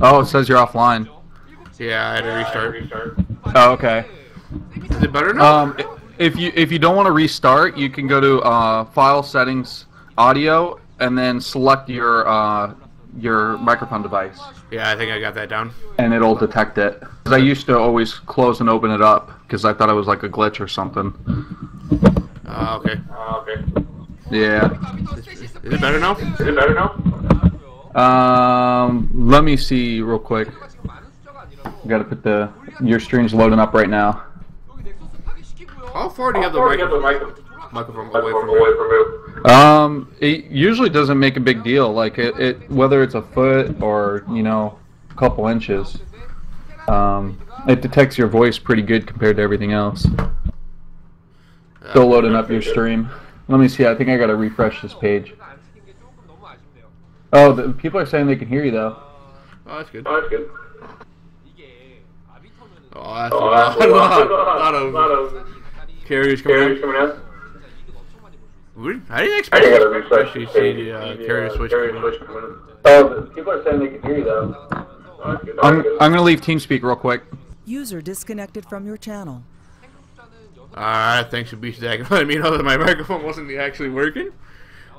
Oh, it says you're offline. Yeah, I had to restart. Oh, okay. Is it better now? If you don't want to restart, you can go to File Settings, Audio, and then select your microphone device. Yeah, I think I got that down. And it'll detect it. Because I used to always close and open it up because I thought it was like a glitch or something. Okay. Yeah. Is it better now? Let me see real quick. Gotta put your stream's loading up right now. How far do you have the microphone away from you? It usually doesn't make a big deal. Like it whether it's a foot or a couple inches. It detects your voice pretty good compared to everything else. Still loading up your stream. Let me see. I think I gotta refresh this page. Oh, the people are saying they can hear you though. Oh, that's good. Oh, that's a lot of carriers coming out. I didn't expect to actually see the carrier switch coming in. Oh, people are saying they can hear you though. I'm gonna leave TeamSpeak real quick. User disconnected from your channel. Alright, thanks for letting me know that my microphone wasn't actually working.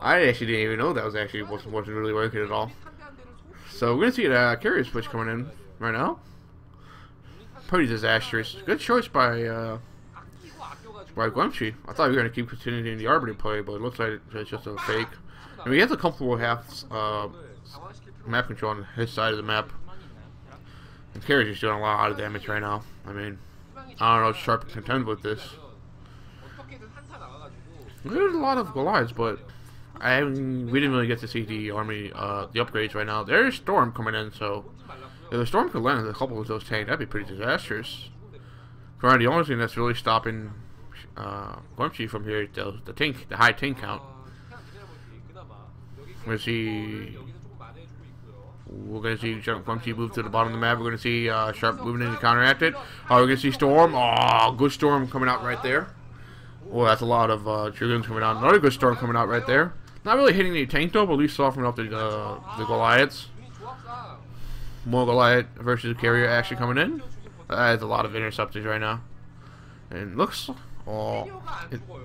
I actually didn't even know that wasn't really working at all. So we're gonna see a carrier switch coming in right now. Pretty disastrous. Good choice by Guemchi. I thought we were gonna keep continuing the Arbiter play, but it looks like it's just a fake. And we have the comfortable half map control on his side of the map. And Carrier's just doing a lot of damage right now. I mean, I don't know if Sharp can contend with this. There's a lot of Goliaths, but we didn't really get to see the army, the upgrades right now. There's Storm coming in, so if the Storm could land a couple of those tanks, that'd be pretty disastrous. Currently, the only thing that's really stopping Guemchi from here is the high tank count. We're gonna see Guemchi move to the bottom of the map. We're gonna see Sharp moving in to counteract it. We're gonna see Storm. Oh, good Storm coming out right there. Oh, that's a lot of Dragoons coming out. Another good Storm coming out right there. Not really hitting the tank though, but at least softening up the Goliaths. More Goliath versus Carrier action coming in. That's a lot of interceptors right now. And looks. Oh,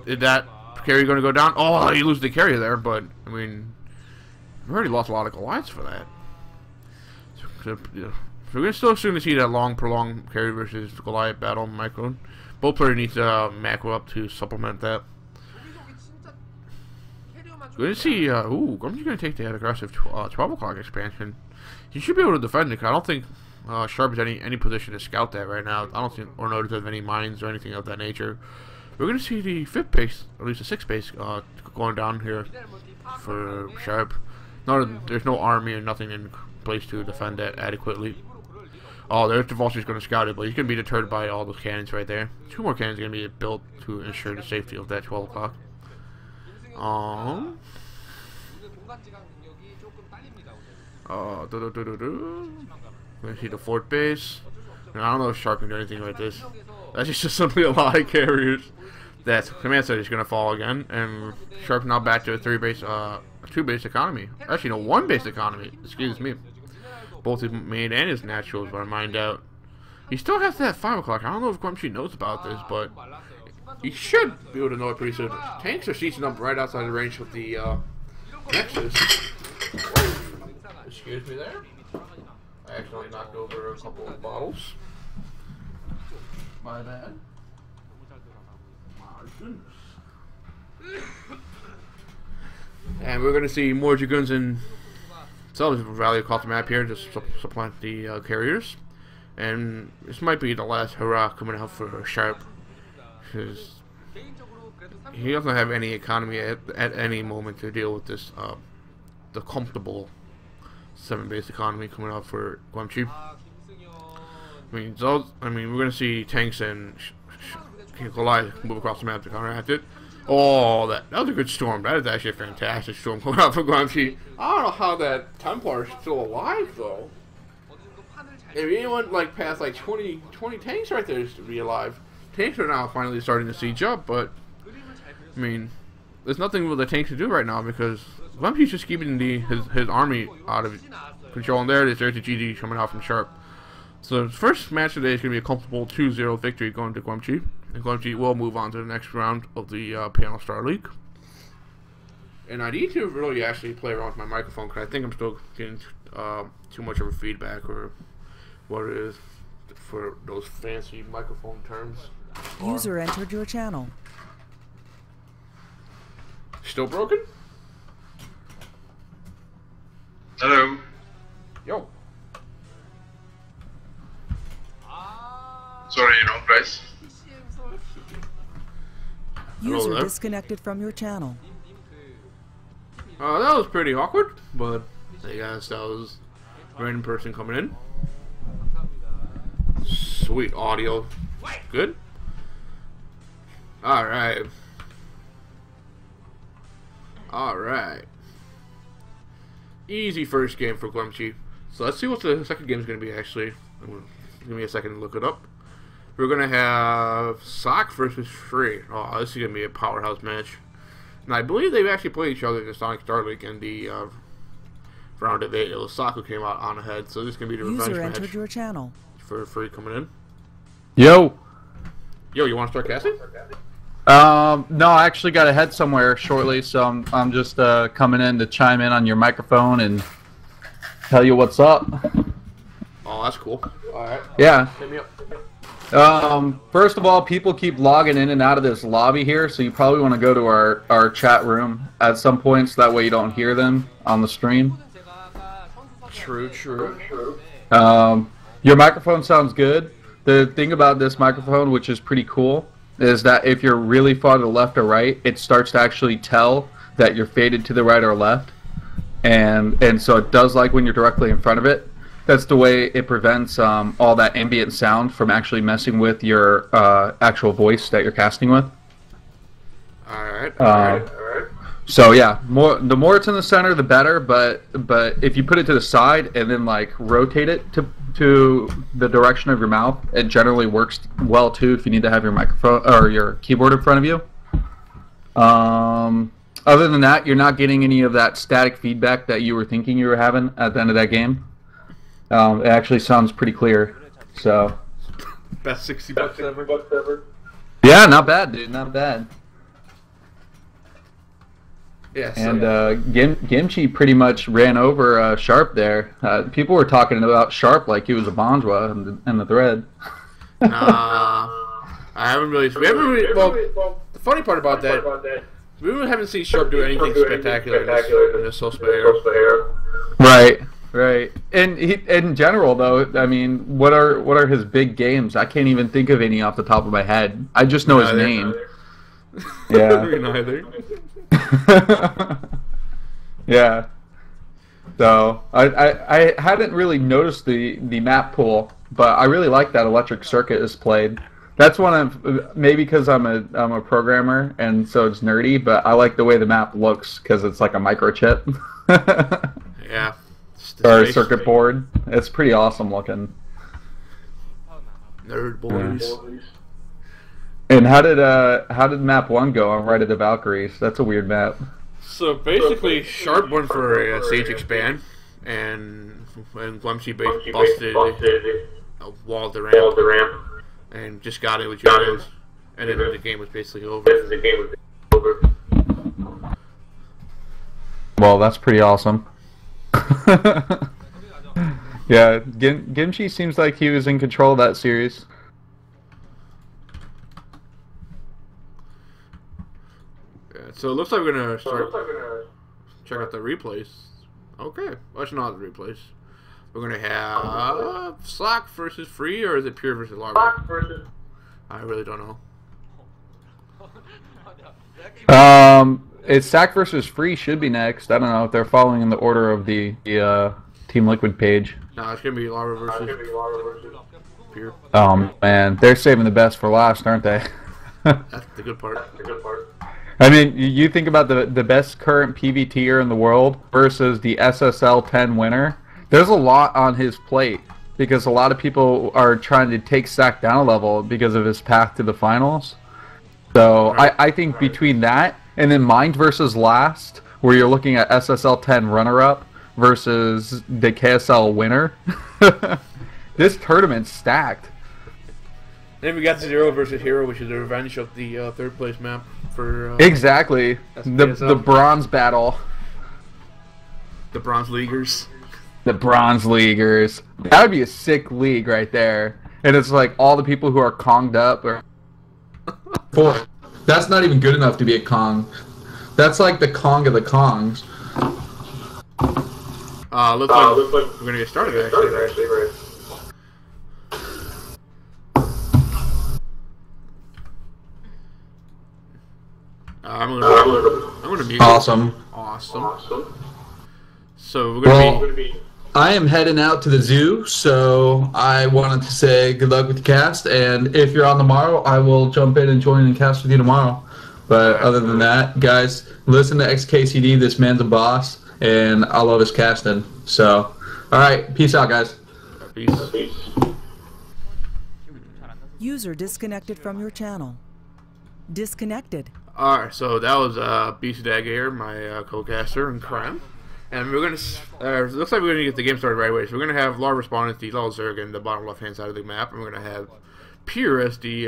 is that Carrier going to go down? Oh, you lose the Carrier there, but I mean, we already lost a lot of Goliaths for that. So we're going to still soon to see that long, prolonged Carrier versus Goliath battle. Micro. Both players need to macro up to supplement that. We're going to see. Guemchi's going to take the aggressive 12 o'clock expansion. He should be able to defend it. I don't think Sharp is any position to scout that right now. I don't think or notice of any mines or anything of that nature. We're going to see the 5th base, or at least the 6th base, going down here for Sharp. There's no army or nothing in place to defend that adequately. Oh, there's the Vulture's going to scout it, but he's going to be deterred by all those cannons right there. 2 more cannons are going to be built to ensure the safety of that 12 o'clock. We're going to see the 4th base. And I don't know if Sharp can do anything like this. That's just simply a lot of carriers. That command side is going to fall again. And Sharp's now back to a 2-base economy. Actually, no, 1-base economy. Excuse me. Both his main and his naturals are mined out. He still has that 5 o'clock. I don't know if Guemchi knows about this, but he should be able to know it pretty soon. Tanks are seizing up right outside the range of the Nexus. Excuse me there. I accidentally knocked over a couple of bottles. My bad. My goodness. And we're going to see more Dragoons and Sellers rally across the map here to supplant the carriers. And this might be the last hurrah coming out for Sharp. Because he doesn't have any economy at any moment to deal with this, the comfortable 7-base economy coming out for Guemchi. We're going to see tanks and Goliath move across the map to counteract it. Oh, that was a good storm. That is actually a fantastic storm coming out for Guemchi. I don't know how that Templar is still alive, though. If anyone past 20 tanks right there to be alive. Tanks are now finally starting to siege up, but I mean, there's nothing with the tanks to do right now because Guemchi's just keeping his army out of controlling there. There's the GD coming out from Sharp. So the first match today is going to be a comfortable 2-0 victory going to Guemchi. And Guemchi will move on to the next round of the Piano Star League. And I need to really actually play around with my microphone because I think I'm still getting too much of a feedback or what it is for those fancy microphone terms. User entered your channel. Still broken? Hello. Yo. Sorry, guys. User there. disconnected from your channel. That was pretty awkward, but I guess that was a random person coming in. Sweet audio. Good. Alright. Alright. Easy first game for Guemchi. So let's see what the second game is going to be actually. Give me a second to look it up. We're going to have Sock versus Free. Oh, this is going to be a powerhouse match. And I believe they've actually played each other in the Sonic Star League in the round of 8. It was Sock who came out on ahead. So this is going to be the revenge User match entered your channel. for Free coming in. Yo. Yo, you want to start casting? No, I actually got to head somewhere shortly, so I'm just coming in to chime in on your microphone and tell you what's up. Oh, that's cool. Alright. Yeah. Hit me up. First of all, people keep logging in and out of this lobby here, so you probably want to go to our chat room at some point, so that way you don't hear them on the stream. True. Your microphone sounds good. The thing about this microphone, which is pretty cool, is that if you're really far to the left or right, it starts to actually tell that you're faded to the right or left, and so it does like when you're directly in front of it. That's the way it prevents all that ambient sound from actually messing with your actual voice that you're casting with. Alright. So yeah, the more it's in the center, the better. But if you put it to the side and then like rotate it to the direction of your mouth, it generally works well too. If you need to have your microphone or your keyboard in front of you. Other than that, you're not getting any of that static feedback that you were thinking you were having at the end of that game. It actually sounds pretty clear. So. Best $60 ever. Yeah, not bad, dude. Not bad. Yeah. So And Guemchi pretty much ran over Sharp there. People were talking about Sharp like he was a Bonjour in the thread. I haven't really. Well, the funny part about that, we really haven't seen Sharp do anything spectacular in this Soul Spare. Right. And in general, though, I mean, what are his big games? I can't even think of any off the top of my head. I just know his name. Yeah. Neither. Yeah. So I hadn't really noticed the map pool, but I really like that Electric Circuit is played. That's one of maybe because I'm a programmer and so it's nerdy, but I like the way the map looks because it's like a microchip. Yeah. Or a circuit board. It's pretty awesome looking. Nerd boys. Yeah. And how did map 1 go on Ride of the Valkyries? That's a weird map. So basically, Sharp went for a Sage Expand, and when Guemchi busted a wall of the ramp, and just got it with you guys, and then the game was basically over. Well, that's pretty awesome. Yeah, Guemchi seems like he was in control of that series. Yeah, so it looks like we're gonna start check out the replays. Okay, well, it's not the replays. We're gonna have Slack versus Free, or is it Pure versus Larva? I really don't know. It's Sack versus Free should be next. I don't know if they're following in the order of the Team Liquid page. No, it's gonna be Larva versus Pure. Man, they're saving the best for last, aren't they? That's the good part. I mean, you think about the best current PVTer in the world versus the SSL 10 winner. There's a lot on his plate because a lot of people are trying to take Sack down a level because of his path to the finals. So I think between that and then Mind versus Last, where you're looking at SSL 10 runner-up versus the KSL winner. This tournament's stacked. Then we got Zero versus Hero, which is the revenge of the third place map for Exactly. The bronze battle. The Bronze Leaguers. The Bronze Leaguers. That would be a sick league right there. And it's like all the people who are Konged up. That's not even good enough to be a Kong. That's like the Kong of the Kongs. Looks like we're gonna get started actually, right? I'm gonna mute. Awesome. So we're gonna be. I am heading out to the zoo, so I wanted to say good luck with the cast. And if you're on tomorrow, I will jump in and join and cast with you tomorrow. But other than that, guys, listen to XKCD. This man's a boss, and I love his casting. So, all right, peace out, guys. Peace. User disconnected from your channel. Disconnected. Alright, so that was BC Dagger, my co-caster, and Crime. And we're gonna, looks like we're gonna get the game started right away. So we're gonna have Larva spawn as the level Zerg in the bottom left-hand side of the map, and we're gonna have Pier as the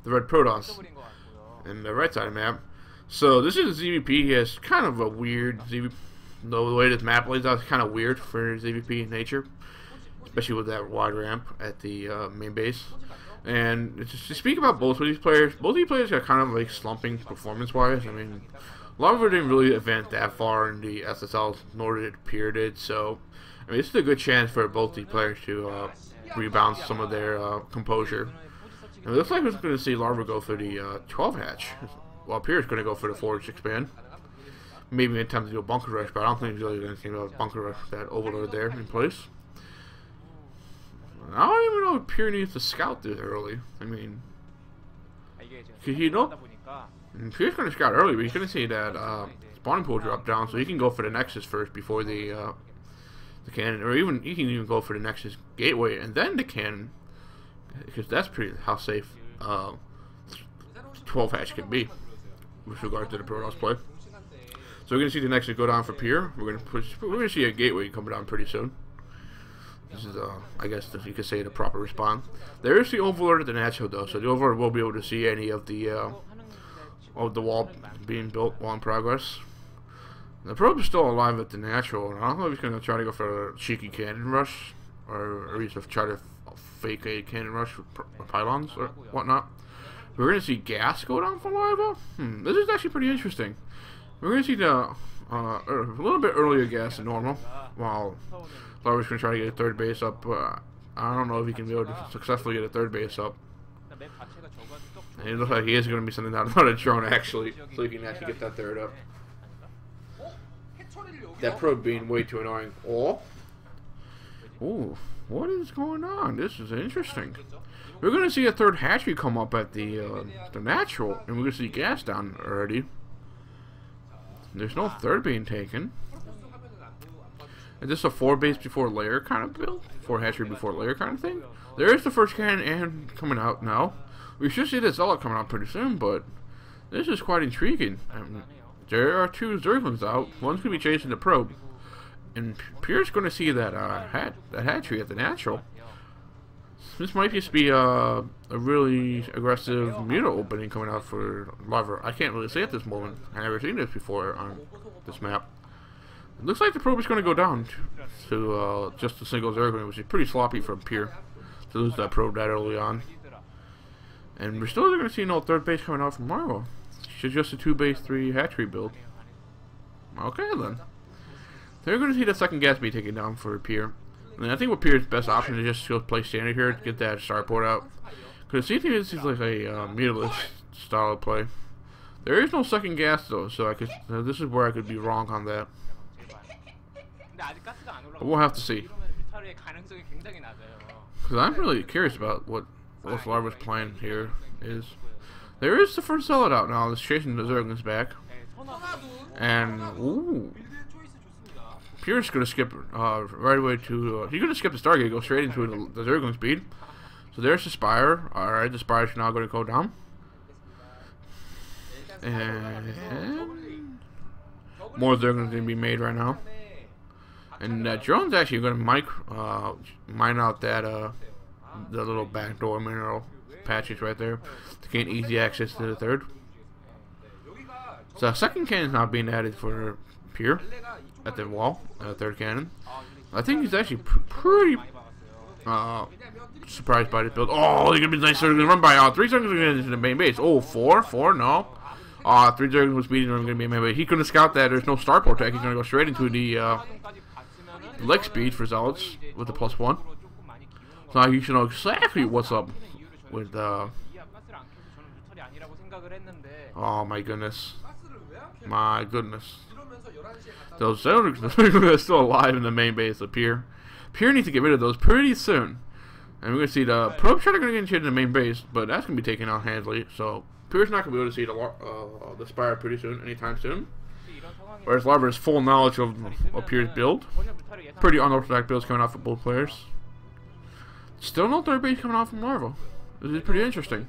red Protoss in the right side of the map. So this is ZVP. He has kind of a weird ZVP. The way this map lays out is kind of weird for ZVP in nature, especially with that wide ramp at the main base. And to speak about both of these players are kind of like slumping performance-wise. I mean, Larva didn't really advance that far in the SSL, nor did Pier did. So, I mean, this is a good chance for both these players to rebound some of their composure. And it looks like we're going to see Larva go for the 12 hatch, while Pier is going to go for the forage expand. Maybe in time to do a bunker rush, but I don't think he's really going to see a bunker rush that overload there in place. I don't even know if Pier needs to scout this early. I mean, Pier's going to scout early, but he's going to see that spawning pool drop down, so he can go for the Nexus first before the cannon, or even he can even go for the Nexus gateway and then the cannon, because that's pretty how safe 12 hatch can be with regard to the Protoss play. So we're going to see the Nexus go down for Pier. We're going to see a gateway coming down pretty soon. This is, I guess you could say, the proper respawn. There is the Overlord at the natural, though, so the Overlord will be able to see any of the wall being built while in progress. The probe is still alive at the natural, and I don't know if he's going to try to go for a cheeky cannon rush, or at least try to fake a cannon rush with pylons or whatnot. We're going to see gas go down for Larva. This is actually pretty interesting. We're going to see the a little bit earlier gas than normal, while Larva's going to try to get a third base up. I don't know if he can be able to successfully get a third base up. And it looks like he is going to be sending out another drone, actually, so he can actually get that third up. That probe being way too annoying. Ooh, what is going on? This is interesting. We're going to see a third hatchery come up at the natural, and we're going to see gas down already. There's no third being taken. Is this a 4 base before layer kind of build? 4 hatchery before layer kind of thing? There is the first cannon and coming out now. We should see the Zealot coming out pretty soon, but this is quite intriguing. There are 2 Zerglings out. One's going to be chasing the probe. And Pierre's going to see that hatchery at the natural. This might just be a really aggressive Muta opening coming out for Larva. I can't really say at this moment. I've never seen this before on this map. It looks like the probe is going to go down to just a single Zergling, which is pretty sloppy from Pier to lose that probe that early on. And we're still going to see no third base coming out from Larva. It's just a 2 base 3 hatchery build. Okay then. They're going to see the second gas be taken down for Pier. And I think what Pier's best option is just to play standard here to get that starport out. Because CT is like a mutalist style of play. There is no second gas though, so this is where I could be wrong on that. But we'll have to see. Because I'm really curious about what Larva's plan here is. There is the first Zealot out now. That's chasing the Zerglings back. And, ooh. Pierre's going to skip right away to... he's going to skip the Stargate, go straight into the Zergling speed. So there's the Spire. Alright, the Spire's now going to go down. And... more Zerglings going to be made right now. And drone's actually going to mine out that the little backdoor mineral patches right there to gain easy access to the third. So second cannon is now being added for Pier at the wall, third cannon. I think he's actually pretty surprised by this build. Oh, he's gonna be nice. They're gonna run by 3 seconds into the main base. Oh, 4, no. 3 seconds was speeding. Gonna be main base. He couldn't scout that. There's no starport tech. He's gonna go straight into the leg speed for Zealots with the +1. So now you should know exactly what's up with oh my goodness. My goodness. Those Zealots are still alive in the main base of Pier. Pier needs to get rid of those pretty soon. And we're going to see the probe shot are going to get into the main base, but that's going to be taken out handily. So Pier's not going to be able to see the Spire pretty soon, anytime soon. Whereas Larva has full knowledge of Pier's build. Pretty unorthodox builds coming out for both players. Still no third base coming out from Larva. This is pretty interesting.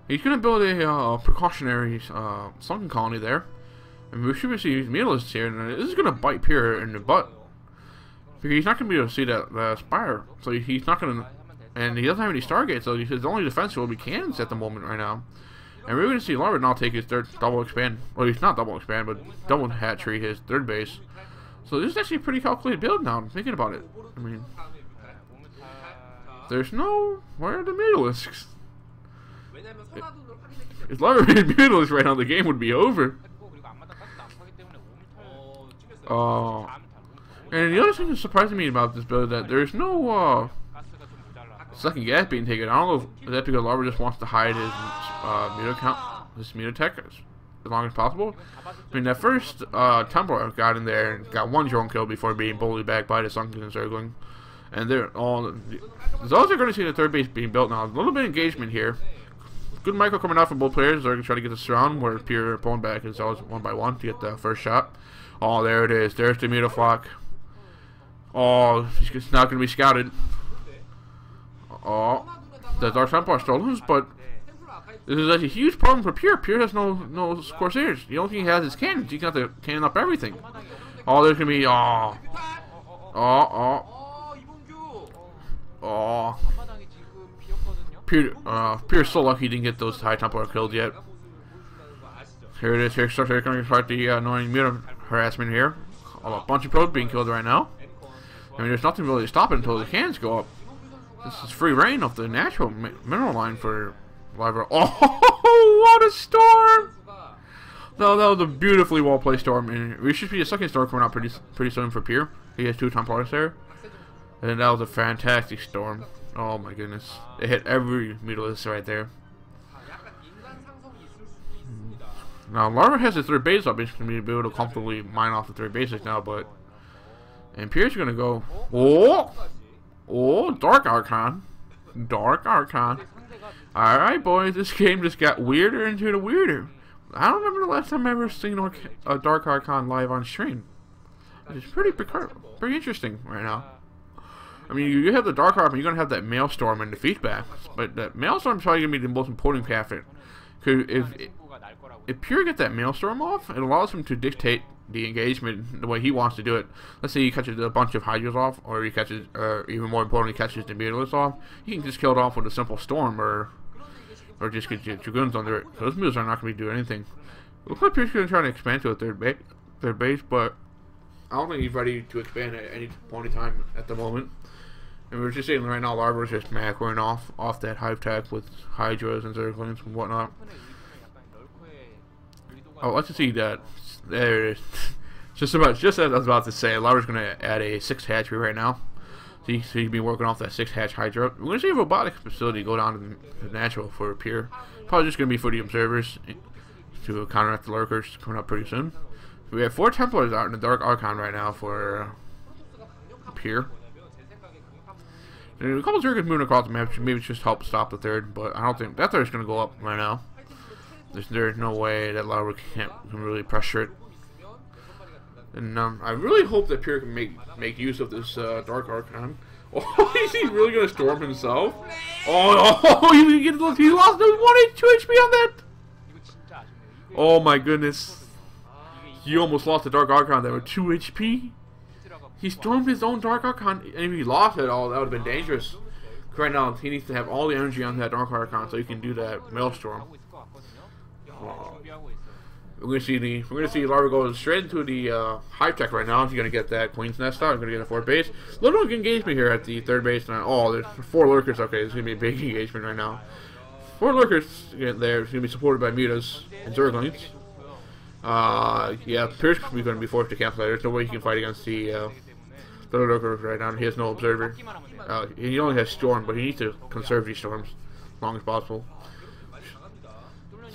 He's going to build a precautionary sunken colony there. And we should see Meatless here, and this is going to bite Pier in the butt. Because he's not going to be able to see that Spire. So he's not going to... And he doesn't have any Stargates, so his only defense will be cannons at the moment right now. And we're going to see Larva now take his third double expand. Well, he's not double expand, but double hatchery his third base. So this is actually a pretty calculated build now, I'm thinking about it. I mean... There's no... Where are the Mutalisks? If Larva made Mutalisk right now, the game would be over. And the other thing that's surprising me about this build is that there's no second gas being taken. I don't know if that's because Larva just wants to hide his Mutotech as long as possible. I mean, that first Templar got in there and got 1 drone kill before being bullied back by the Sunken Encircling. And they're all... Those are going to see the third base being built now. A little bit of engagement here. Good micro coming out from both players. They're going to try to get this round where Pier pulling back is always 1 by 1 to get the first shot. Oh, there it is. There's the Mutaflock. Oh, he's not going to be scouted. Oh, the Dark Templar still lose, but this is actually a huge problem for Pier. Pier has no Corsairs. The only thing he has is cannons. He's got to cannon up everything. Oh, there's going to be... Pier's so lucky he didn't get those High Templar killed yet. Here it is. Here they're going to start the annoying mutant harassment here. A bunch of probes being killed right now. I mean, there's nothing really to stop it until the cannons go up. This is free reign of the natural mineral line for Larva. Oh, what a storm! No, that was a beautifully well placed storm, and we should see a second storm coming out pretty soon for Pier. He has 2 Templars there, and that was a fantastic storm. Oh my goodness, it hit every Mutalisk right there. Now Larva has his third base up. He's going to be able to comfortably mine off the third bases now, but and Pier's going to go. Oh, Dark Archon. All right, boys, this game just got weirder into the weirder. I don't remember the last time I ever seen a Dark Archon live on stream. It's pretty interesting right now. I mean, you have the Dark Archon, you're going to have that Maelstrom and the feedback, but that Maelstrom is probably going to be the most important factor. Because if Pier get that Maelstrom off, it allows him to dictate the engagement the way he wants to do it. Let's say he catches a bunch of Hydras off, or he catches, even more importantly, catches the Mutalisk off. He can just kill it off with a simple Storm, or just get your Dragoons under it. So those Mutalisks are not going to be doing anything. Looks like Pier's going to try to expand to a third base, but I don't think he's ready to expand at any point in time at the moment. And we're just saying right now, Larva is just macroing off that Hive Tech with Hydras and Zerglings and whatnot. Oh, let's just see that. There it is. just as I was about to say, Larva's going to add a 6th hatchery right now. So he's been working off that 6th hatch Hydra. We're going to see a robotics facility go down to the natural for Pier. Probably just going to be for the observers to counteract the lurkers coming up pretty soon. So we have 4 Templars out in the Dark Archon right now for Pier. And a couple of Zerglings moving across the map should maybe just help stop the third, but I don't think that third's going to go up right now. There's no way that Larva can really pressure it. And I really hope that Pier can make use of this Dark Archon. Oh, is he really going to storm himself? Oh, he lost 2 HP on that! Oh my goodness. He almost lost the Dark Archon there with 2 HP. He stormed his own Dark Archon, and if he lost it all, that would have been dangerous. Right now, he needs to have all the energy on that Dark Archon so he can do that Maelstrom. We're gonna see Larva go straight into the hive tech right now. He's gonna get that Queen's Nest out. He's gonna get a 4th base. Little engagement here at the 3rd base. And, oh, there's 4 lurkers. Okay, this is gonna be a big engagement right now. 4 lurkers get there. It's gonna be supported by mutas and Zerglings. Yeah, Pierce is gonna be forced to cancel that. There's no way he can fight against the lurker right now. He has no observer. He only has storm, but he needs to conserve these storms as long as possible.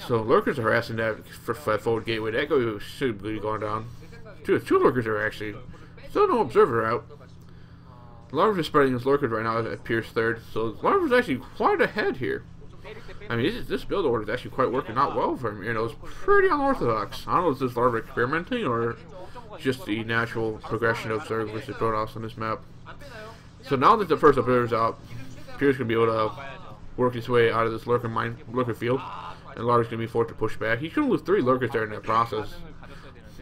So lurkers are harassing that forward gateway. That gateway should be going down. Two lurkers are actually still no observer out. Larva's is spreading his lurkers right now at Pierce 3rd. So Larva's actually quite ahead here. I mean, this build order is actually quite working out well for him. You know, it's pretty unorthodox. I don't know if this Larva experimenting or just the natural progression of Zerg versus Protoss on this map. So now that the first observer's out, Pierce gonna be able to work his way out of this lurker field. And Larva's going to be forced to push back. He's going to lose 3 lurkers there in that process.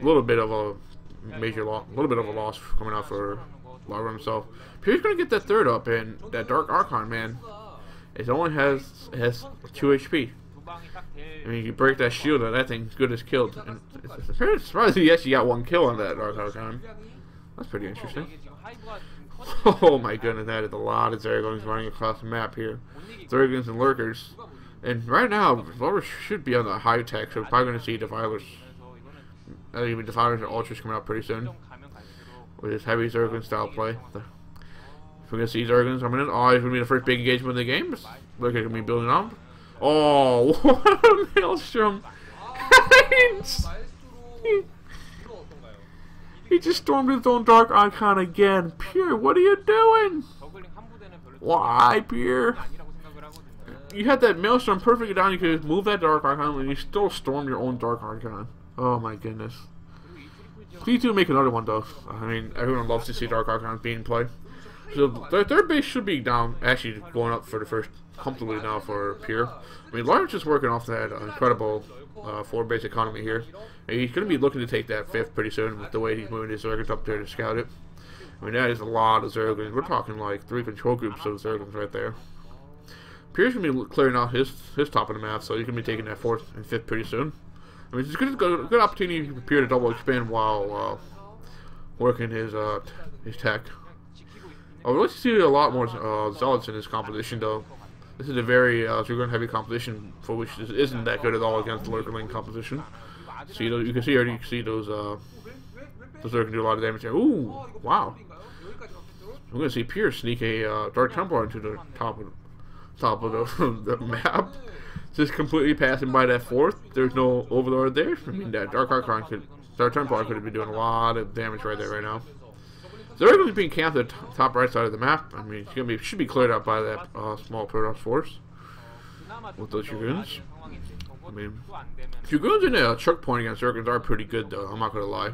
A little bit of a major loss, a little bit of a loss coming out for Larva himself. Pierre's going to get that 3rd up, and that Dark Archon, man, it only has 2 HP. I mean, you break that shield, and that thing's good as killed. And it's surprised he actually got 1 kill on that Dark Archon. That's pretty interesting. Oh my goodness, that is a lot of Zerglings running across the map here. Zerglings and lurkers. And right now, Larva should be on the high tech, so we're probably going to see Defilers. Even Defilers and Ultras coming out pretty soon. With this heavy Zerglin style play. We're going to see Zerglins coming in. Oh, it's going to be the first big engagement of the game. Look, it's going to be building up. Oh, what a Maelstrom. He just stormed his own Dark Archon again. Pierre, what are you doing? Why, Pierre? You had that Maelstrom perfectly down. You could move that Dark Archon, and you still stormed your own Dark Archon. Oh my goodness! Please do make another one, though. I mean, everyone loves to see Dark Archon being played. So the 3rd base should be down, actually going up for the first comfortably now for Pierre. I mean, Larva's just working off that incredible 4 base economy here. And he's going to be looking to take that 5th pretty soon with the way he's moving his Zerglings up there to scout it. I mean, that is a lot of Zerglings. We're talking like 3 control groups of Zerglings right there. Pierre's going to be clearing out his top of the map, so he's going to be taking that 4th and 5th pretty soon. I mean, it's a good opportunity for Pierre to double expand while working his tech. I would like to see a lot more Zealots in this composition, though. This is a very Zerglin heavy composition for which this isn't that good at all against the Lurkerling composition. See, you can see those Zerg do a lot of damage there. Ooh, wow! We're going to see Pierre sneak a Dark Templar into the top of the map, just completely passing by that 4th. There's no Overlord there. I mean, that Dark Templar could have been doing a lot of damage right there right now. They're going to be camped at the top right side of the map. I mean, should be cleared out by that small Protoss force with those Dragoons. I mean, Dragoons in a choke point against Zerglings are pretty good, though. I'm not going to lie.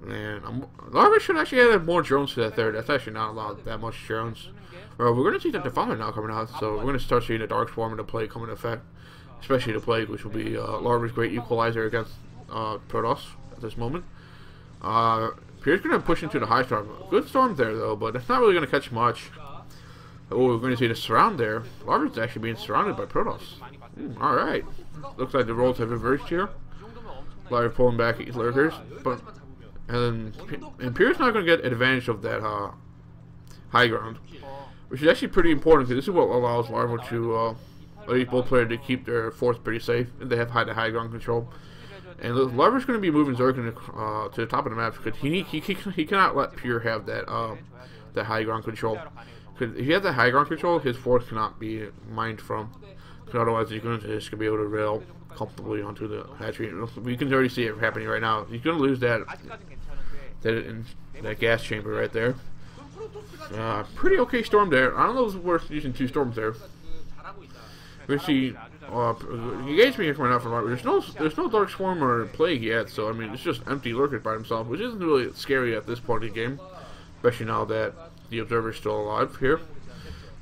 Man, Larva should actually add more drones to that 3rd. That's actually not allowed that much drones. Well, we're going to see that Defiler now coming out, so we're going to start seeing the Dark Swarm into play come into effect. Especially the Plague, which will be Larva's great equalizer against Protoss at this moment. Pierre's going to push into the high storm. Good storm there, though, but it's not really going to catch much. Oh, we're going to see the surround there. Larva's actually being surrounded by Protoss. Alright. Looks like the roles have reversed here. Larva pulling back his lurkers, and Pierre's not going to get advantage of that high ground, which is actually pretty important because this is what allows Larva to both players to keep their force pretty safe, and they have high ground control. And Larva's going to be moving Zerglin to the top of the map because he cannot let Pierre have that high ground control. Because if he has that high ground control, his force cannot be mined from. Because otherwise, he's going to be able to rail comfortably onto the hatchery. We can already see it happening right now. He's going to lose that gas chamber right there. Pretty okay storm there. I don't know if it's worth using 2 storms there. We see engagement coming out from Larva. There's no Dark Swarm or Plague yet, so I mean it's just empty lurkers by himself, which isn't really scary at this point in the game, especially now that the Observer's still alive here.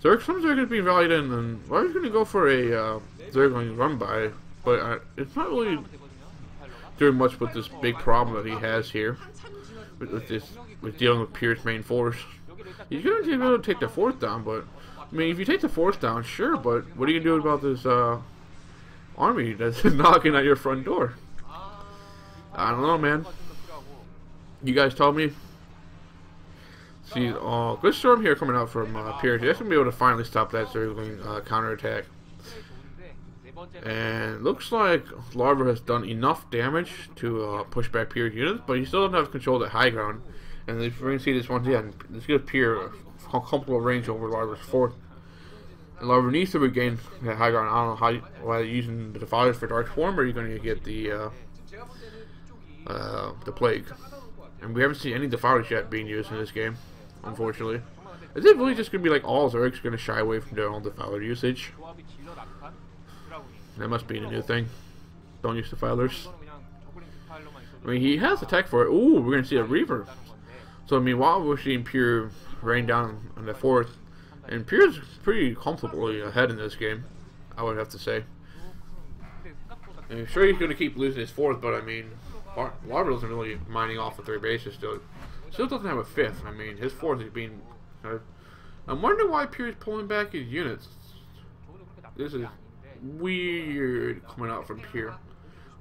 So some Zerglings being rallied in, and Larva's going to go for a Zergling run by, but it's not really doing much with this big problem that he has here. with dealing with Pierce's main force. He's gonna be able to take the fourth down, but I mean, if you take the fourth down, sure, but what are you gonna do about this army that's knocking at your front door? I don't know, man. You guys told me. See, good storm here coming out from Pierce. He's gonna be able to finally stop that circling counterattack. And looks like Larva has done enough damage to push back Pierce units, but he still doesn't have control of the high ground. And if we're gonna see this one, yeah, this gives Pierce a comfortable range over Larva's fourth. And Larva needs to regain that high ground. I don't know why they're using the Defilers for Dark Swarm, or you're gonna get the Plague. And we haven't seen any Defilers yet being used in this game, unfortunately. Is it really just gonna be like all Zerg's gonna shy away from their own Defiler usage? That must be the new thing. Don't use Defilers. I mean, he has the tech for it. Ooh, we're gonna see a Reaver. So I mean, while we're seeing Pure rain down on the fourth, and Pure's pretty comfortably ahead in this game, I would have to say. I'm sure he's gonna keep losing his fourth, but I mean, Larva isn't really mining off of 3 bases still. Still doesn't have a fifth. I mean, his fourth is being. I'm wondering why Pure's pulling back his units. This is weird coming out from Pure.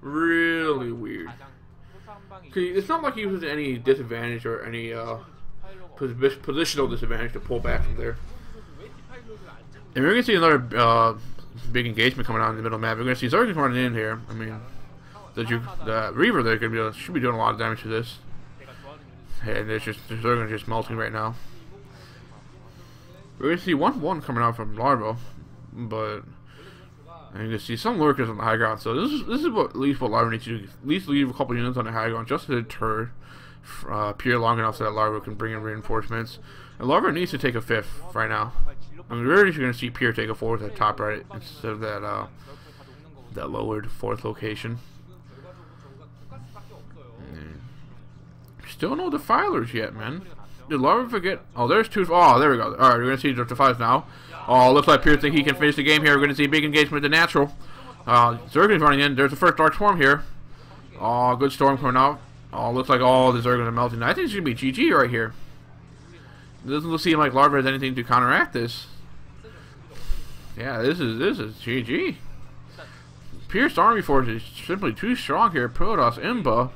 Really weird. It's not like he was at any disadvantage or any positional disadvantage to pull back from there. And we're gonna see another big engagement coming out in the middle map. We're gonna see Zerg's running in here. I mean, the Reaver there should be doing a lot of damage to this. And the Zerg just melting right now. We're gonna see 1-1 coming out from Larva, but and you can see some lurkers on the high ground. So this is what at least what Larva needs to do. At least leave a couple units on the high ground just to deter Pure long enough so that Larva can bring in reinforcements. And Larva needs to take a fifth right now. I mean, we're already going to see Pure take a fourth at top right instead of that that lowered fourth location. Still no Defilers yet, man. Did Larva forget? Oh, there's 2. Oh, there we go. Alright, we're going to see the Defilers now. Oh, looks like Pure think he can finish the game here. We're going to see a big engagement with the natural. Zerg is running in. There's the first Dark Swarm here. Oh, good storm coming out. Oh, looks like all the Zerg are melting. I think it's going to be GG right here. It doesn't seem like Larva has anything to counteract this. Yeah, this is GG. Pierce army force is simply too strong here. Protoss, Imba.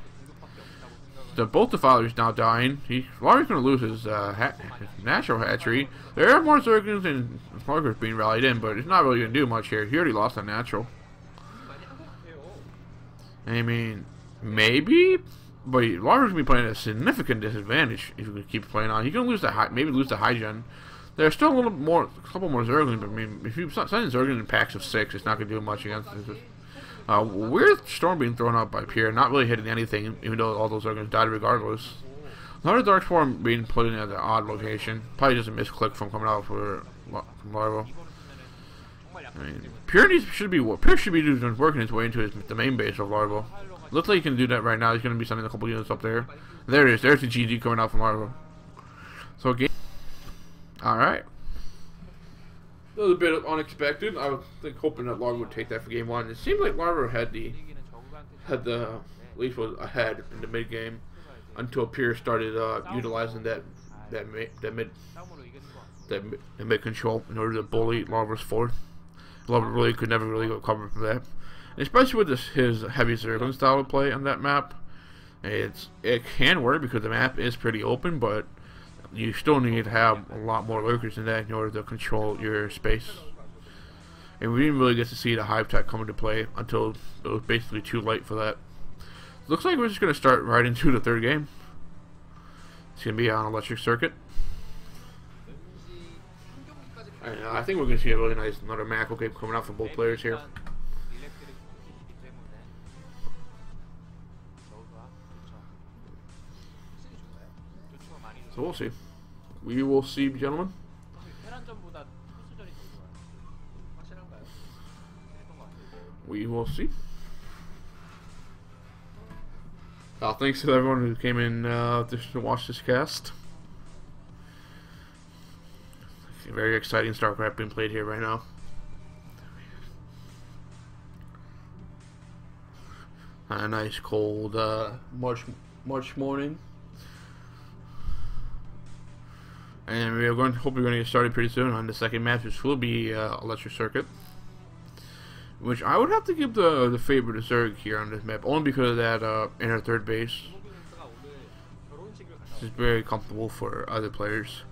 Both Defilers now dying. Larva's going to lose his natural hatchery. There are more Zerglings and Slarkers being rallied in, but it's not really going to do much here. He already lost a natural. I mean, maybe, but Larva's going to be playing at a significant disadvantage if he keeps playing on. He's going to lose the maybe lose the high gen. There's still a couple more Zerglings, but I mean, if you send Zerglings in packs of 6, it's not going to do much against this. Weird storm being thrown out by Pierre, not really hitting anything, even though all those Zerglings died regardless. Another Dark Swarm being put in at an odd location. Probably just a misclick from coming out from Larva. I mean, Pierre should be working his way into the main base of Larva. Looks like he can do that right now. He's going to be sending a couple units up there. There it is. There's the GG coming out from Larva. So game. Alright. A little bit unexpected. I was hoping that Larva would take that for game 1. It seemed like Larva had at least was ahead in the mid game until Pierce started utilizing that mid control in order to bully Larva's fourth. Larva really could never really go cover for that, and especially with his heavy Zergling style of play on that map. It can work because the map is pretty open, but you still need to have a lot more lurkers than that in order to control your space. And we didn't really get to see the Hive Tech come into play until it was basically too late for that. Looks like we're just going to start right into the third game. It's going to be on Electric Circuit. And, I think we're going to see a really nice another macro game coming out from both players here. So we'll see. We will see, gentlemen. We will see. Thanks to everyone who came in just to watch this cast. Very exciting StarCraft being played here right now. A nice cold March morning. And we are going to hope we're going to get started pretty soon on the second match, which will be Electric Circuit. Which I would have to give the favor to Zerg here on this map, only because of that inner third base. This is very comfortable for other players.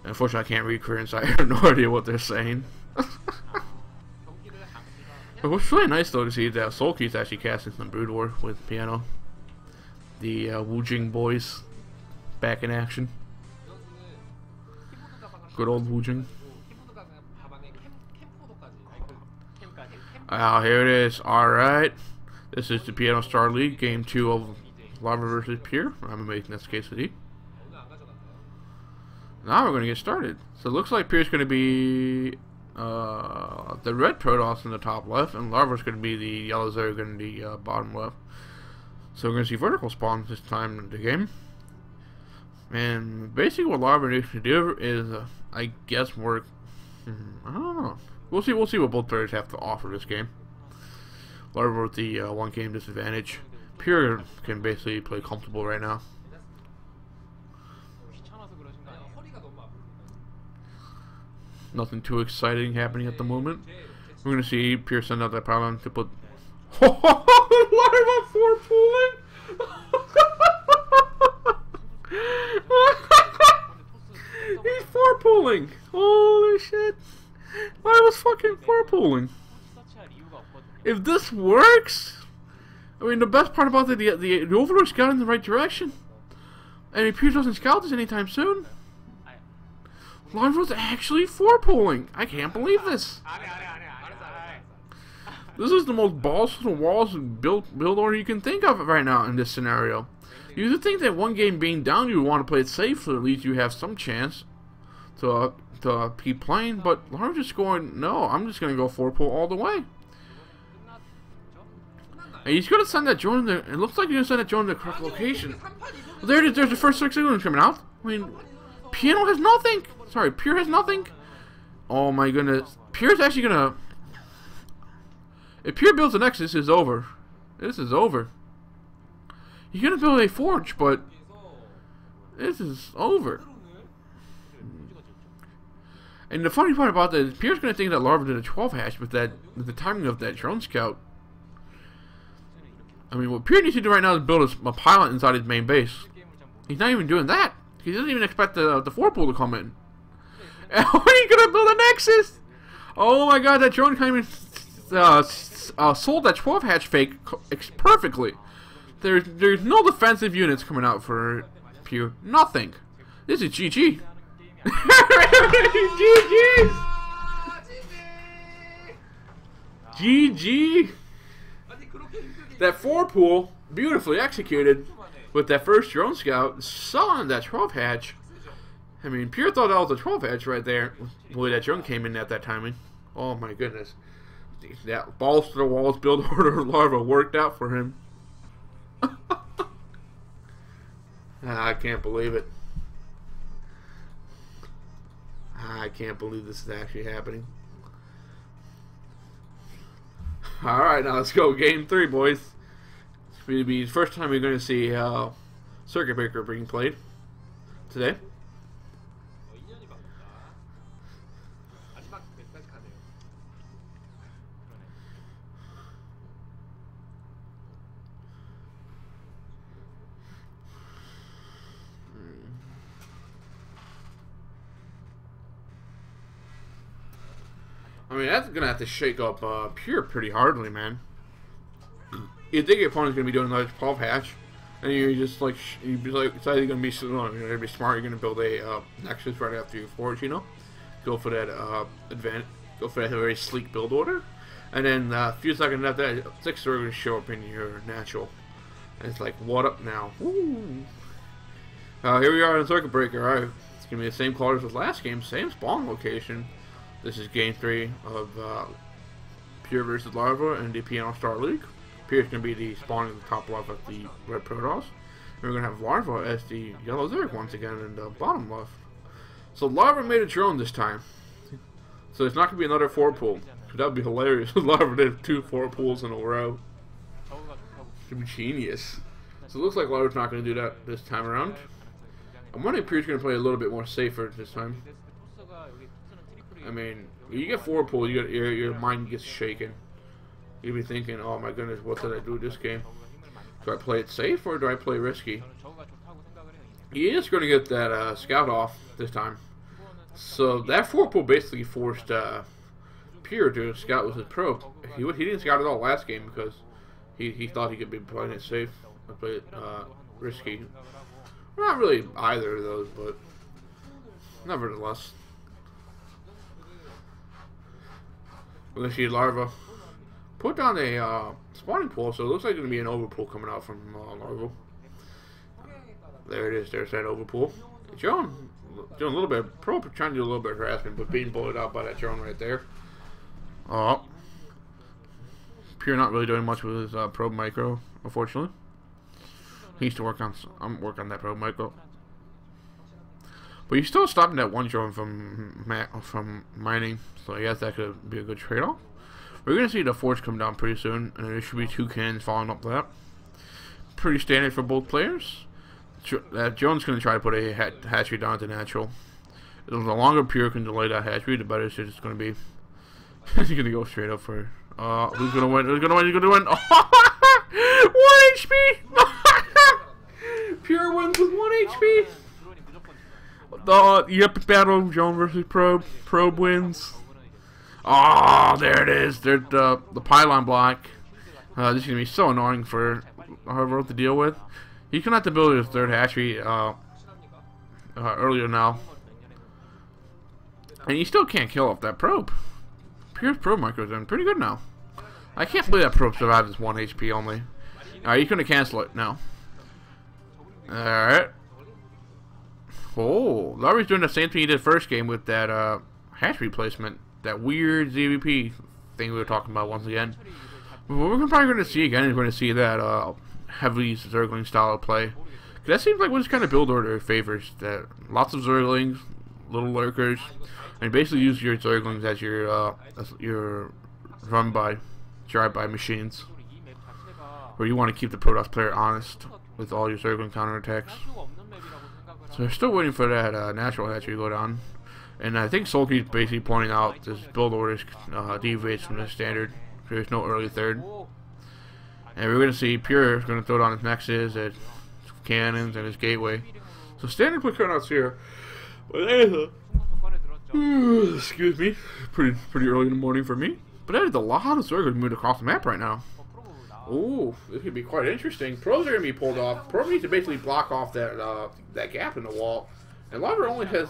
Unfortunately, I can't read Korean, so I have no idea what they're saying. But what's really nice though to see that Soulkey's actually casting some Brood War with piano. The Wujing boys back in action. Good old Wujing. Here it is. Alright. This is the Piano Star League, Game 2 of Lava vs. Pure. I'm Amazingxkcd. Now we're going to get started. So it looks like Pure's going to be the red Protoss in the top left, and Larva's going to be the yellow Zerg in the bottom left. So we're going to see vertical spawns this time in the game. And basically what Larva needs to do is, I guess, work... I don't know. We'll see what both players have to offer this game. Larva with the one game disadvantage. Pure can basically play comfortable right now. Nothing too exciting happening at the moment. We're gonna see Pure send out that power line to put. Larva 4 pooling. He's 4 pooling. Holy shit! Larva's fucking 4 pooling. If this works, I mean, the best part about the Overlord scout in the right direction. And if Pure doesn't scout this anytime soon. Larva's actually 4 pooling. I can't believe this. This is the most balls to the walls build order you can think of right now in this scenario. You would think that one game being down, you would want to play it safe, so at least you have some chance to keep playing. But Larva's just going, no, I'm just going to go 4 pool all the way. And he's going to send that drone there. It looks like he's going to send that drone to the correct location. Well, there it is. There's the first 6 signals coming out. I mean, Piano has nothing. Sorry, Pure has nothing. Oh my goodness. Pure's actually gonna... If Pure builds the Nexus, this is over. This is over. You're gonna build a Forge, but... This is over. And the funny part about that is Pure's gonna think that Larva did a 12 hash with the timing of that drone scout. I mean, what Pure needs to do right now is build a pilot inside his main base. He's not even doing that. He doesn't even expect the 4 pool to come in. And how are you gonna build a Nexus? Oh my god, that drone came in, sold that 12 hatch fake perfectly. There's no defensive units coming out for Pure. Nothing. This is GG. GG. GG. That 4 pool, beautifully executed. With that first drone scout, selling that 12 hatch. I mean, Pure thought that was a 12 hatch right there. The way that drone came in at that timing. Oh my goodness. That balls to the walls build order Larva worked out for him. I can't believe it. I can't believe this is actually happening. Alright, now let's go. Game 3, boys. It'll be the first time we're going to see Circuit Breaker being played today. I mean, that's going to have to shake up Pure pretty hardly, man. You think your opponent's gonna be doing another 12 hatch, and you're just like, you'd be like, it's either gonna be, you're gonna be smart, you're gonna build a Nexus right after you Forge, you know, go for that go for that very sleek build order, and then a few seconds after that, 6 are gonna show up in your natural, and it's like, what up now? Woo! Here we are in Circuit Breaker. Alright, it's gonna be the same colors as last game, same spawn location. This is game 3 of Pure versus Larva and the Piano Star League. Pure's going to be the spawn in the top left of the red Protoss. And we're going to have Larva as the yellow Zerg once again in the bottom left. So Larva made a drone this time. So it's not going to be another 4 pool. That would be hilarious. Larva did 2 4 pools in a row. It would be genius. So it looks like Larva's not going to do that this time around. I'm wondering if Pierre's going to play a little bit more safer this time. I mean, you get forward pull, your mind gets shaken. You'll be thinking, oh my goodness, what did I do this game? Do I play it safe or do I play risky? He is going to get that scout off this time. So that forward pull basically forced Pierre to scout with his probe. He didn't scout at all last game because he thought he could be playing it safe or play it risky. Well, not really either of those, but nevertheless. We're going to see Larva put down a spawning pool, so it looks like there's going to be an overpool coming out from Larva. There it is, there's that overpool. Joan doing a little bit, trying to do a little bit of harassment, but being bullied out by that Joan right there. Oh. Pierre not really doing much with his probe micro, unfortunately. He needs to work on that probe micro. But he's still stopping that one drone from mining, so yes, that could be a good trade-off. We're going to see the forge come down pretty soon, and there should be 2 cannons following up that. Pretty standard for both players. Jones going to try to put a hatchery down to natural. The longer Pierre can delay that hatchery, the better it's going to be. He's going to go straight up for... who's going to win? Who's going to win? Who's going to win? 1 HP! Pierre wins with 1 HP! The epic battle of Joan versus Probe. Probe wins. Oh, there it is. There's the pylon block. This is going to be so annoying for Harvard to deal with. He can have to build his 3rd hatchery earlier now. And he still can't kill off that probe. Pierre's probe micro is doing pretty good now. I can't believe that probe survived this 1 HP only. Alright, he's going to cancel it now. Alright. Oh, Larry's doing the same thing he did first game with that hatchery placement. That weird ZVP thing we were talking about once again. What we're probably going to see again is we're going to see that heavily Zergling style of play. That seems like what this kind of build order favors. That lots of Zerglings, little lurkers, and basically use your Zerglings as your drive-by machines. Where you want to keep the Protoss player honest with all your Zergling counterattacks. So they're still waiting for that natural hatchery to go down. And I think Sulky's basically pointing out this build order deviates from the standard. There's no early 3rd. And we're going to see Pierre is going to throw down his nexus, his cannons, and his gateway. So standard quick turnouts here. Excuse me. Pretty early in the morning for me. But that is a lot of Zerglings moved across the map right now. Ooh, this could be quite interesting. Probes are going to be pulled off. Probe needs to basically block off that gap in the wall. And Lava only has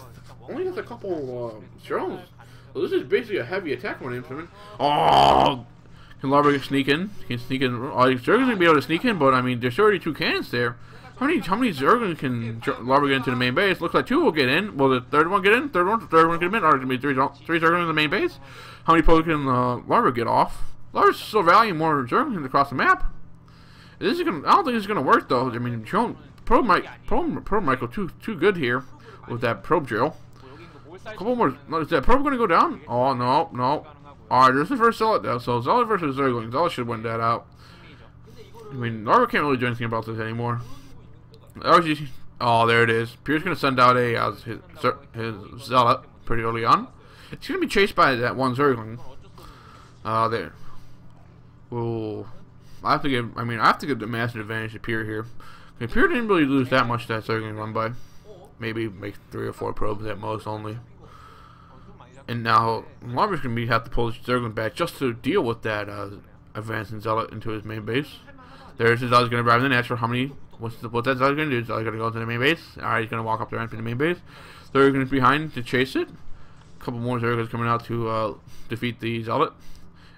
a couple drones. So this is basically a heavy attack on implement. Oh! Can Lava sneak in? Can sneak in? Oh, Zergling's gonna be able to sneak in, but I mean, there's already 2 cannons there. How many Zerglings can Lava get into the main base? Looks like 2 will get in. Will the 3rd one get in? Third one get in? Or gonna be 3 Zerglings in the main base? How many probes can Lava get off? Lava's still valuing more Zerglings across the map. This is gonna. I don't think this is gonna work though. I mean, probe Michael too good here with that probe drill. A couple more. Is that probe gonna go down? Oh no. Alright, this is the first Zealot though, so Zealot versus Zergling. Zealot should win that out. I mean, Larva can't really do anything about this anymore. Oh, there it is. Pierre's going to send out his Zealot pretty early on. It's going to be chased by that one Zergling. There. Ooh. I have to give the massive advantage to Pierre here. Pierre didn't really lose that much that Zergling run by. Maybe make 3 or 4 probes at most only. And now Larva's going to have to pull his Zergling back just to deal with that advancing Zealot into his main base. There's his Zealot's going to drive in the natural. How many? What's that Zealot going to do? Zealot going to go to the main base. Alright, he's going to walk up there and to the main base. Zergling's behind to chase it. A couple more Zerglings coming out to defeat the Zealot.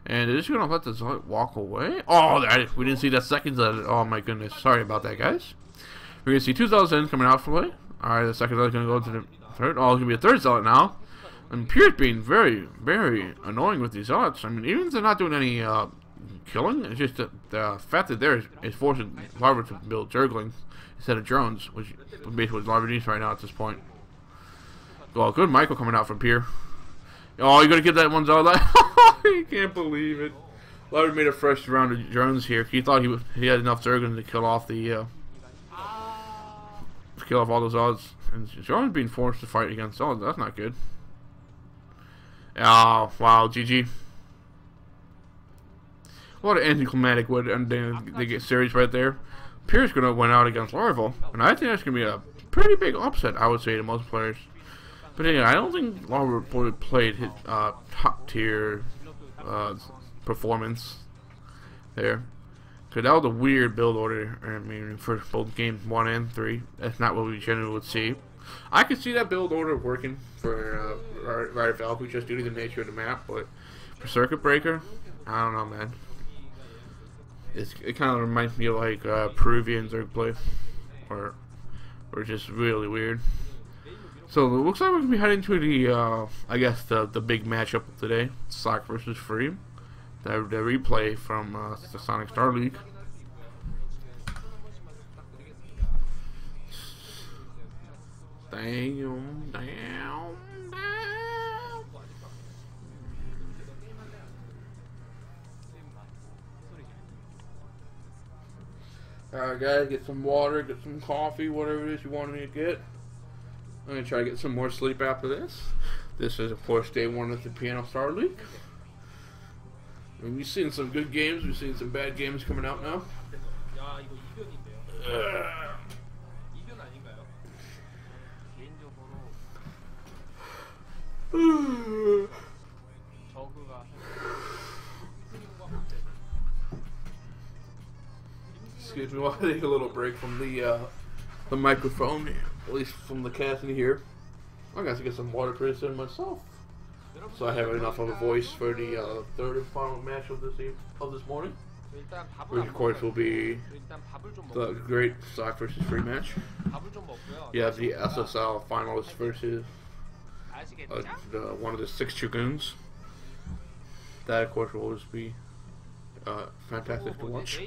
And they're just going to let the Zealot walk away. Oh, we didn't see that second Zealot. Oh my goodness. Sorry about that, guys. We're going to see 2 Zealots coming out for play. Alright, the second Zealot's going to go to the 3rd. Oh, it's going to be a 3rd Zealot now. And Pierre's being very, very annoying with these Zealots. I mean, even if they're not doing any killing, it's just that the fact that there is forcing Larva to build Zerglings instead of drones, which is basically what Larva needs right now at this point. Well, good Michael coming out from Pierre. Oh, you're going to get that one Zealot? You can't believe it. Larva made a fresh round of drones here. He thought he had enough Zerglings to kill off the to kill off all those odds. And she's only being forced to fight against odds. That's not good. Oh, wow, GG. What an anticlimactic way to end the series right there. Pierre's going to win out against Laravel. And I think that's going to be a pretty big upset, I would say, to most players. But anyway, I don't think Laravel played his top tier performance there. Because that was a weird build order. I mean, for both games 1 and 3. That's not what we generally would see. I could see that build order working for Rider Valkyrie just due to the nature of the map. But for Circuit Breaker, I don't know, man. It kind of reminds me of like Peruvian Zerg play. Or just really weird. So it looks like we're going to be heading to the, I guess, the big matchup of today. Slack versus Free. The replay from the Sonic Star League. Damn. Alright guys, get some water, get some coffee, whatever it is you want me to get. I'm going to try to get some more sleep after this. This is, of course, day 1 of the Piano Star League. We've seen some good games, we've seen some bad games coming out now. Excuse me while I take a little break from the microphone, at least from the casting here. I got to get some water pretty soon myself. So I have enough of a voice for the third and final match of this morning, which of course will be the great Slack versus Free match. You have the SSL finalists versus one of the 6 Dragoons. That of course will just be fantastic to watch.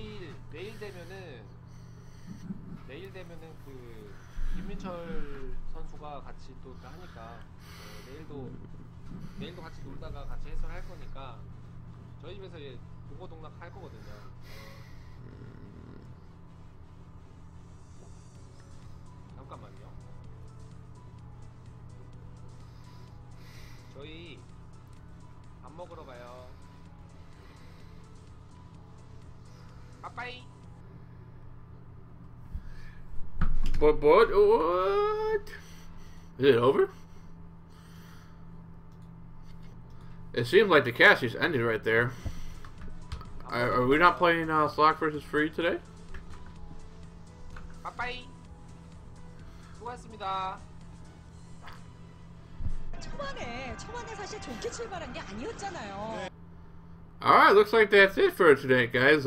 내일도 같이 놀다가 같이 해설할 거니까 저희 집에서 이제 동고동락 할 거거든요. 잠깐만요. 저희 밥 먹으러 가요. 빠빠이. What? Is it over? It seems like the cast just ended right there. Are we not playing Slack versus Free today? 빠빠이. 수고하셨습니다. 초반에 사실 좋게 출발한 게 아니었잖아요. Alright, looks like that's it for today, guys.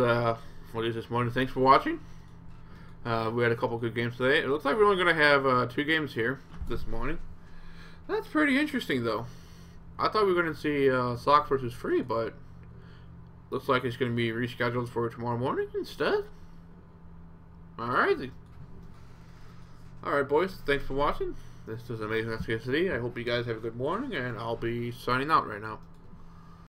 What is this morning? Thanks for watching. We had a couple good games today. It looks like we're only going to have 2 games here this morning. That's pretty interesting, though. I thought we were going to see Slack versus Free, but looks like it's going to be rescheduled for tomorrow morning instead. Alright. Alright, boys. Thanks for watching. This is Amazingxkcd. I hope you guys have a good morning, and I'll be signing out right now.